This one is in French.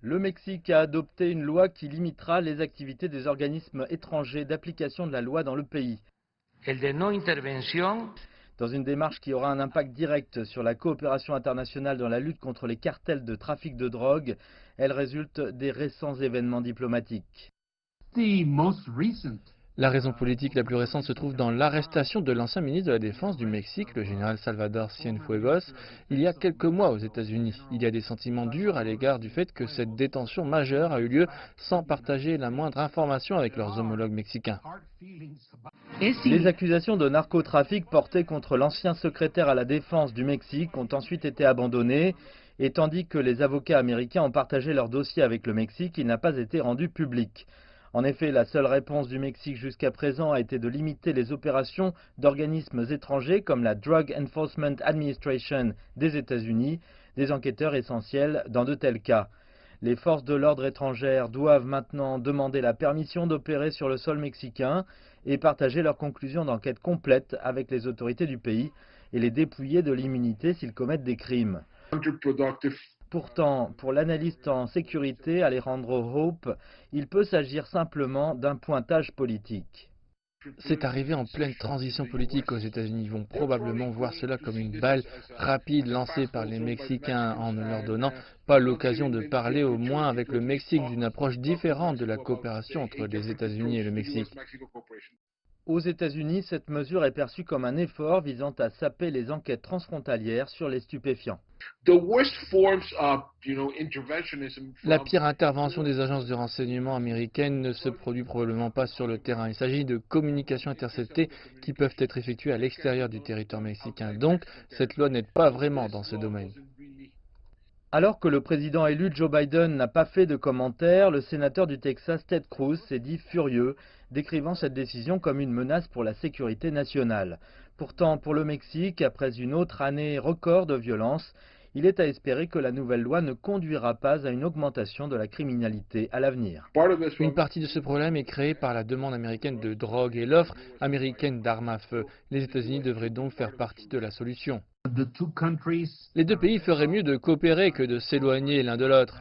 Le Mexique a adopté une loi qui limitera les activités des organismes étrangers d'application de la loi dans le pays. Dans une démarche qui aura un impact direct sur la coopération internationale dans la lutte contre les cartels de trafic de drogue, elle résulte des récents événements diplomatiques. La raison politique la plus récente se trouve dans l'arrestation de l'ancien ministre de la Défense du Mexique, le général Salvador Cienfuegos, il y a quelques mois aux États-Unis. Il y a des sentiments durs à l'égard du fait que cette détention majeure a eu lieu sans partager la moindre information avec leurs homologues mexicains. Les accusations de narcotrafic portées contre l'ancien secrétaire à la Défense du Mexique ont ensuite été abandonnées, et tandis que les avocats américains ont partagé leur dossier avec le Mexique, il n'a pas été rendu public. En effet, la seule réponse du Mexique jusqu'à présent a été de limiter les opérations d'organismes étrangers comme la Drug Enforcement Administration des États-Unis, des enquêteurs essentiels dans de tels cas. Les forces de l'ordre étrangères doivent maintenant demander la permission d'opérer sur le sol mexicain et partager leurs conclusions d'enquête complète avec les autorités du pays et les dépouiller de l'immunité s'ils commettent des crimes. Pourtant, pour l'analyste en sécurité Alejandro Hope, il peut s'agir simplement d'un pointage politique. C'est arrivé en pleine transition politique aux États-Unis. Ils vont probablement voir cela comme une balle rapide lancée par les Mexicains en ne leur donnant pas l'occasion de parler au moins avec le Mexique d'une approche différente de la coopération entre les États-Unis et le Mexique. Aux États-Unis, cette mesure est perçue comme un effort visant à saper les enquêtes transfrontalières sur les stupéfiants. La pire intervention des agences de renseignement américaines ne se produit probablement pas sur le terrain. Il s'agit de communications interceptées qui peuvent être effectuées à l'extérieur du territoire mexicain. Donc, cette loi n'aide pas vraiment dans ce domaine. Alors que le président élu Joe Biden n'a pas fait de commentaires, le sénateur du Texas Ted Cruz s'est dit furieux, décrivant cette décision comme une menace pour la sécurité nationale. Pourtant, pour le Mexique, après une autre année record de violence, il est à espérer que la nouvelle loi ne conduira pas à une augmentation de la criminalité à l'avenir. Une partie de ce problème est créée par la demande américaine de drogue et l'offre américaine d'armes à feu. Les États-Unis devraient donc faire partie de la solution. Les deux pays feraient mieux de coopérer que de s'éloigner l'un de l'autre.